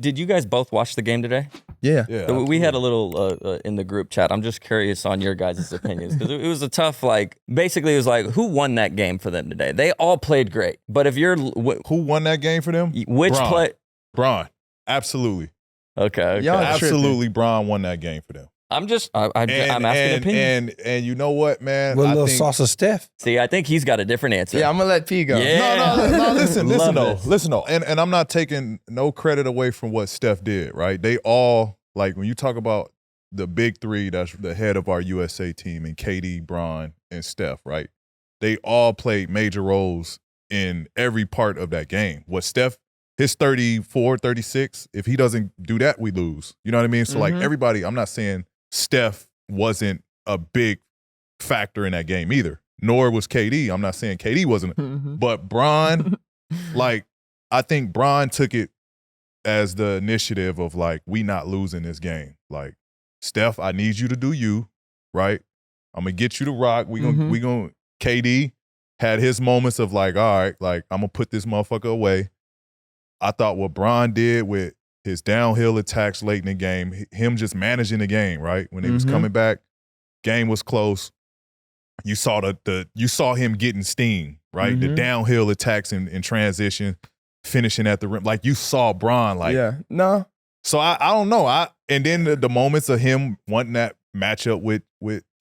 Did you guys both watch the game today? Yeah. We had a little in the group chat. I'm just curious on your guys' opinions because it was a tough, basically it was like, who won that game for them today? They all played great. But if you're... Who won that game for them? Which play... Bron. Absolutely. Okay. Absolutely, Bron won that game for them. I'm asking opinion. And you know what, man? With a little sauce of Steph. See, I think he's got a different answer. Yeah, I'm going to let P go. Yeah. No, listen though. And I'm not taking no credit away from what Steph did, right? They all, when you talk about the big three, that's the head of our USA team, and KD, Bron, and Steph, right? They all played major roles in every part of that game. What Steph, his 34, 36, if he doesn't do that, we lose. You know what I mean? So, everybody, I'm not saying Steph wasn't a big factor in that game either, nor was KD. I'm not saying KD wasn't. But Bron, I think Bron took it as the initiative of, we not losing this game. Steph, I need you to do you, right? I'm going to get you to rock. We gonna KD had his moments of all right, I'm going to put this motherfucker away. I thought what Bron did with his downhill attacks late in the game, him just managing the game, right? When he was coming back, game was close. You saw you saw him getting steam, right? The downhill attacks in transition, finishing at the rim. You saw Bron, So I don't know. And then the moments of him wanting that matchup with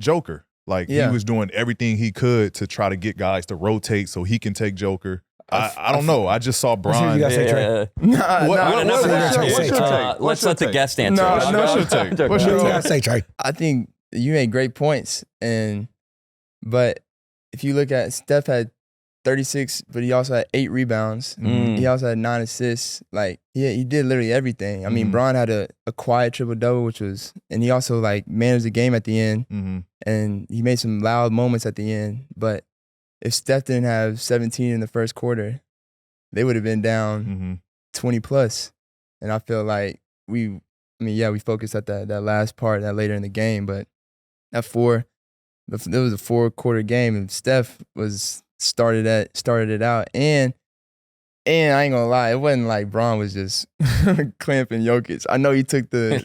Joker. He was doing everything he could to try to get guys to rotate so he can take Joker. I don't know. I just saw Bron. Let's let the guest answer. What's your take? What's your take, Trey? I think you made great points, but if you look at Steph had 36, but he also had 8 rebounds. He also had 9 assists. He did literally everything. I mean, Bron had a quiet triple-double, and he also managed the game at the end, and he made some loud moments at the end, but if Steph didn't have 17 in the first quarter, they would have been down 20 plus. And I feel we focused at that last part, that later in the game, but it was a 4-quarter game, and Steph started it out, and I ain't gonna lie, it wasn't like Bron was just clamping Jokic. I know he took the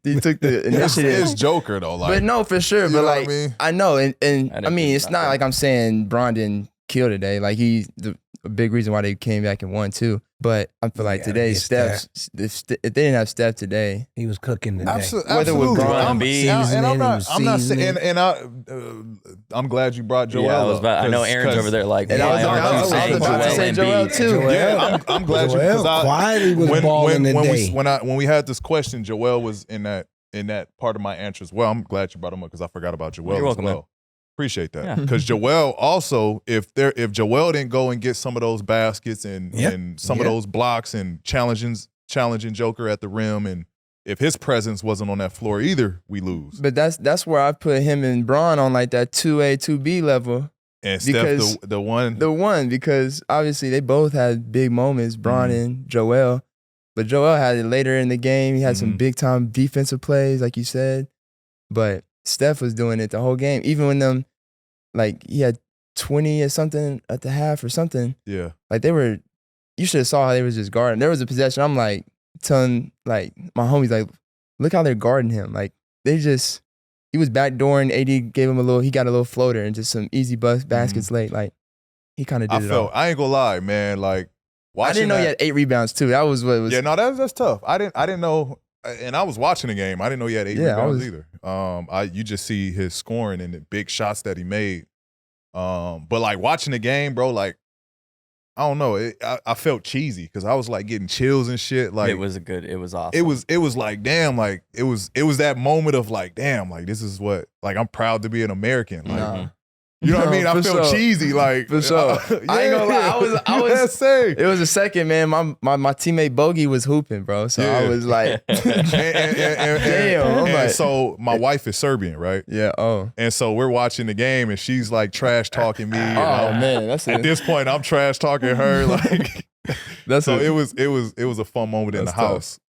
initiative. It's Joker though, but no, for sure. But what I mean? I know, and I mean, it's not like I'm saying Bron didn't kill today. He's a big reason why they came back and won too. But I feel today, Steph, if they didn't have Steph today, he was cooking today. Absolutely. Whether with Bron, and I'm glad you brought Joel up. I know Aaron's over there and I was about to say Joel too. Yeah, I'm glad Joel quietly was balling today. When we had this question, Joel was in that part of my answer as well. I'm glad you brought him up because I forgot about Joel as well. Man. Appreciate that. Because Joel also, if Joel didn't go and get some of those baskets and some of those blocks and challenging Joker at the rim, and if his presence wasn't on that floor either, we lose. But that's where I put him and Bron on that 2A, 2B level. And Steph, the one, because obviously they both had big moments, Bron and Joel. But Joel had it later in the game. He had some big time defensive plays, like you said. But Steph was doing it the whole game, even when he had 20 or something at the half or something. Yeah. You should have saw how they was just guarding. There was a possession, I'm telling my homies, look how they're guarding him. He was backdooring, AD gave him he got a little floater and just some easy baskets late. He kind of did it all. I ain't gonna lie, man. I didn't know he had 8 rebounds too. That was what it was. Yeah, no, that's tough. I didn't know. And I was watching the game. I didn't know he had 8 rebounds either. You just see his scoring and the big shots that he made. But watching the game, bro, I don't know. I felt cheesy because I was getting chills and shit. It was awesome. It was damn. It was that moment of damn. This is what I'm proud to be an American. You know what I mean? I felt cheesy, for sure. I ain't gonna lie. I was. It was a second, man. My teammate Bogey was hooping, bro. So I was like, damn. So my wife is Serbian, right? Yeah. Oh. And so we're watching the game, and she's trash talking me. Man, that's at this point I'm trash talking her. It was a fun moment in the house.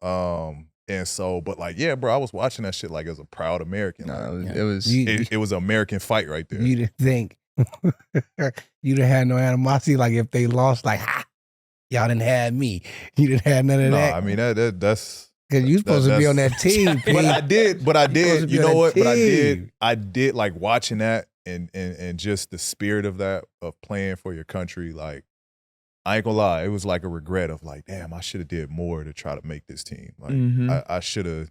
And so, but bro, I was watching that shit as a proud American. It was an American fight right there. You didn't think you'd have had no animosity if they lost, Y'all didn't have me. You didn't have none of No, that. I mean that's Because you supposed to be on that team. But I did. But I did. You know what? But I team. did like watching that and just the spirit of that of playing for your country. Like I ain't gonna lie, it was like a regret of like, damn, I should have did more to try to make this team. Like I should have,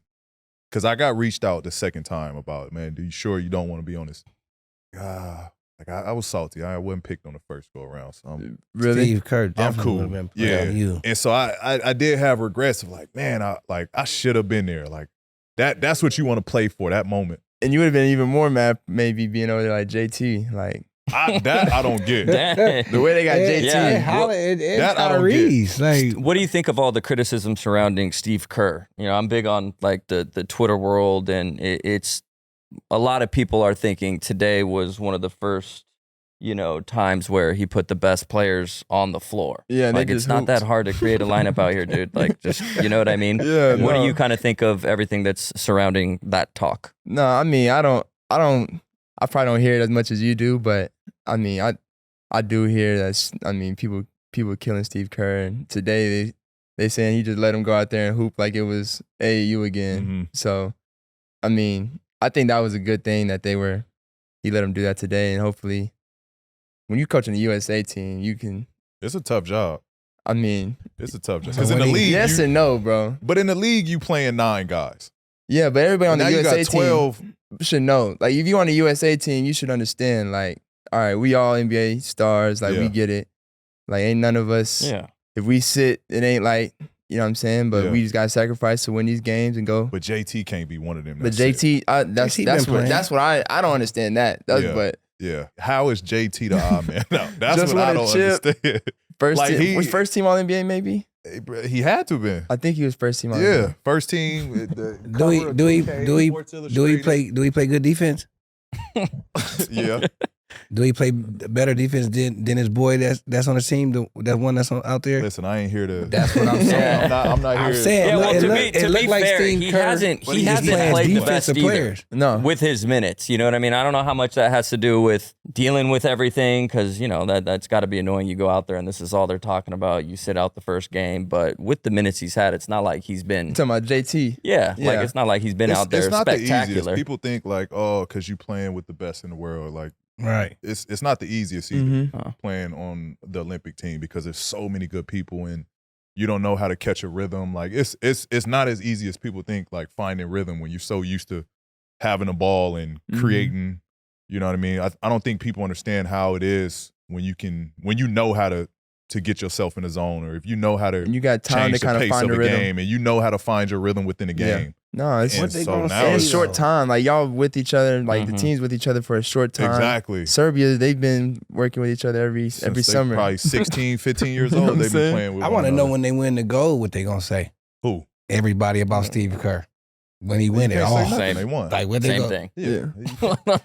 because I got reached out the second time about, man, do you sure you don't want to be on this? Like I was salty. I wasn't picked on the first go around. So Really? Steve Kerr I'm definitely cool. would have been Yeah. playing you. And so I did have regrets of like, man, I should have been there. Like that's what you want to play for, that moment. And you would have been even more mad maybe being over there like JT. Like I don't get. Dang. the way they got JT. Yeah. That I don't get. Tyrese. Like, What do you think of all the criticism surrounding Steve Kerr? You know, I'm big on like the Twitter world, and it's a lot of people are thinking today was one of the first, you know, times where he put the best players on the floor. Yeah, and like they it's just not hooped. that hard to create a lineup out here, dude. Like, just you know what I mean? Yeah, What do no. you kind of think of everything that's surrounding that talk? No, I mean, I probably don't hear it as much as you do, but I mean, I do hear that. I mean, people killing Steve Kerr, and today they saying he just let him go out there and hoop like it was AAU again. Mhm. So, I mean, I think that was a good thing that he let him do that today, and hopefully, when you coaching the USA team, you can. It's a tough job. I mean, It's a tough job. So Because in when the he- league, yes and no, bro. but in the league, you playing 9 guys. Yeah, but everybody on now the you USA got 12. team should know. Like, if you on the USA team, you should understand. Like, all right, we all NBA stars. Like, Yeah. we get it. Like, ain't none of us. Yeah. If we sit, it ain't like, you know what I'm saying? But Yeah. we just got to sacrifice to win these games and go. But JT can't be one of them. But That's it. JT, that's JT that's been what playing. that's what I don't understand that. That's, Yeah. But Yeah. How is JT the odd man? No, that's Just what I wanna don't chip. understand. first Like, team, he- was first team All NBA maybe? He had to have been. I think he was first team All Yeah. NBA. First team. The do he cover of do he 2K, do he Sports do he Illustrated. play good defense? Yeah. Do he play better defense than his boy that's on the team? That one that's out there. Listen, I ain't here to. That's what I'm saying. I'm not here. I'm saying. Yeah, well, it to look- be- it to look be like fair, Steve he Kerr, hasn't- but he he's hasn't playing played the defensive best either. players. No. With his minutes, you know what I mean? I don't know how much that has to do with dealing with everything, because you know that's got to be annoying. You go out there and this is all they're talking about. You sit out the first game, but with the minutes he's had, it's not like he's been. You talking about JT? Yeah, like Yeah. it's not like he's been out there it's not the spectacular. easiest. People think like, oh, because you playing with the best in the world. Like, Right. it's not the easiest either. Mm-hmm. Playing on the Olympic team because there's so many good people and you don't know how to catch a rhythm. Like it's not as easy as people think. Like finding rhythm when you're so used to having a ball and creating. You know what I mean? I don't think people understand how it is when you know how to get yourself in the zone, or if you know how to And you got time change to the kind of pace find of a a rhythm. game, and you know how to find your rhythm within the Yeah. game. No, it's And What they so gonna now say, in a it's- short though? time. Like y'all with each other, like the Mhm. teams with each other for a short time. Exactly. Serbia, they've been working with each other every Since they summer. probably 16, 15 years You know what old, I'm they've been saying? playing with I one want to know another. when they win the gold, what they gonna say. Who? Everybody about Steve Kerr when he You win it. can't say Oh, nothing. Same. They won. like what they Same go, thing. Yeah. Yeah.